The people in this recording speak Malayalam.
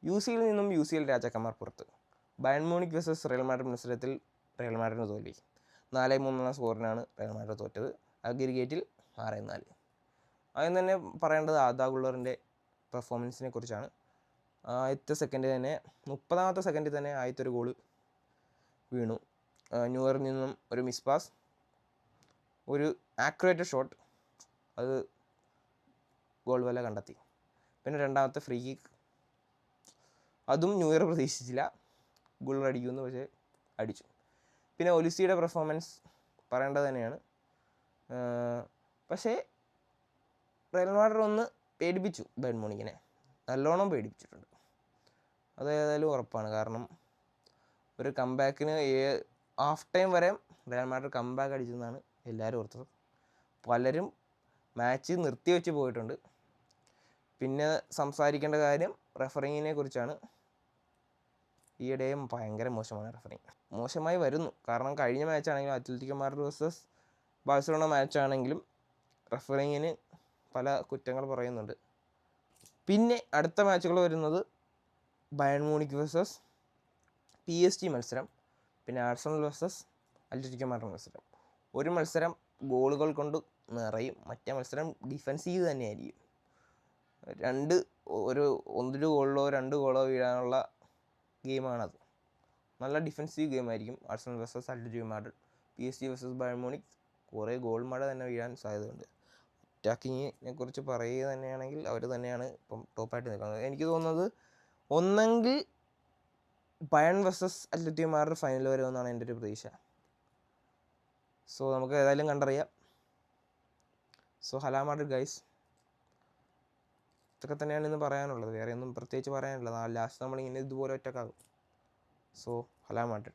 UCL നിന്നും UCL രാജാക്കന്മാർ പുറത്ത്. Bayern Munich versus Real Madrid മത്സരത്തിൽ റയൽ മാഡ്രിഡിന് തോൽവി. 4-3 സ്കോറിനാണ് റയൽ മാഡ്രിഡ് തോറ്റത്. അഗ്രിഗേറ്റിൽ 6-4. ആദ്യം തന്നെ പറയേണ്ടത് ആദാ ഗുള്ളറിൻ്റെ പെർഫോമൻസിനെ കുറിച്ചാണ്. ആദ്യത്തെ സെക്കൻഡ് തന്നെ 30ാമത്തെ സെക്കൻഡിൽ തന്നെ ആദ്യത്തെ ഒരു ഗോള് വീണു. ന്യൂയറിൽ നിന്നും ഒരു മിസ് പാസ്, ഒരു ആക്യുറേറ്റ് ഷോട്ട്, അത് ഗോൾ വല കണ്ടെത്തി. പിന്നെ രണ്ടാമത്തെ ഫ്രീ കിക്ക്, അതും ന്യൂയർ പ്രതീക്ഷിച്ചില്ല, ഗോൾ അടിക്കുമെന്ന്, പക്ഷേ അടിച്ചു. പിന്നെ ഒലിസിയുടെ പെർഫോമൻസ് പറയേണ്ടത് തന്നെയാണ്. പക്ഷേ റയൽ മാഡ്രിഡ് ഒന്ന് പേടിപ്പിച്ചു ബയൺ മ്യൂണിക്കിനെ, നല്ലോണം പേടിപ്പിച്ചിട്ടുണ്ട്. അത് ഏതായാലും ഉറപ്പാണ്. കാരണം ഒരു കംബാക്കിന് ഹാഫ് ടൈം വരെ റയൽ മാഡ്രിഡ് കംബാക്ക് അടിച്ചെന്നാണ് എല്ലാവരും ഓർത്തത്. പലരും മാച്ച് നിർത്തിവെച്ച് പോയിട്ടുണ്ട്. പിന്നെ സംസാരിക്കേണ്ട കാര്യം റെഫറിങ്ങിനെ കുറിച്ചാണ്. ഈയിടെയും ഭയങ്കര മോശമാണ് റെഫറിങ്. മോശമായി വരുന്നു. കാരണം കഴിഞ്ഞ മാച്ചാണെങ്കിലും അത്ലറ്റിക്കോ മാഡ്രിഡ് വേഴ്സസ് ബാഴ്സലോണ മാച്ചാണെങ്കിലും റെഫറിങ്ങിന് പല കുറ്റങ്ങൾ പറയുന്നുണ്ട്. പിന്നെ അടുത്ത മാച്ചുകൾ വരുന്നത് ബയൺ മ്യൂണിക് വേഴ്സസ് PSG മത്സരം, പിന്നെ ആഴ്സണൽ വേഴ്സസ് അത്ലറ്റിക്കോ മാഡ്രിഡ് മത്സരം. ഒരു മത്സരം ഗോളുകൾ കൊണ്ട് നിറയും, മറ്റേ മത്സരം ഡിഫെൻസീവ് തന്നെയായിരിക്കും. ഒരു ഗോളിലോ 2 ഗോളോ വീഴാനുള്ള ഗെയിമാണത്. നല്ല ഡിഫെൻസീവ് ഗെയിമായിരിക്കും Arsenal versus Atletico Madrid. PSG versus Bayern Munich കുറേ ഗോൾ മഴ തന്നെ വീഴാൻ സാധ്യതയുണ്ട്. അറ്റാക്കിങ്ങിനെ കുറിച്ച് പറയുക തന്നെയാണെങ്കിൽ അവർ തന്നെയാണ് ഇപ്പം ടോപ്പായിട്ട് നിൽക്കുന്നത്. എനിക്ക് തോന്നുന്നത് ഒന്നെങ്കിൽ Bayern versus Atletico Madrid final വരുമെന്നാണ് എൻ്റെ ഒരു പ്രതീക്ഷ. സോ നമുക്ക് ഏതായാലും കണ്ടറിയാം. സോ ഹലാ മാഡ്രിഡ് ഗൈസ്, ഇതൊക്കെ തന്നെയാണ് ഇന്ന് പറയാനുള്ളത്. വേറെ ഒന്നും പ്രത്യേകിച്ച് പറയാനില്ല. ലാസ്റ്റ് നമ്മളിങ്ങനെ ഇതുപോലെ ഒറ്റക്കാകും. So Hala Madrid.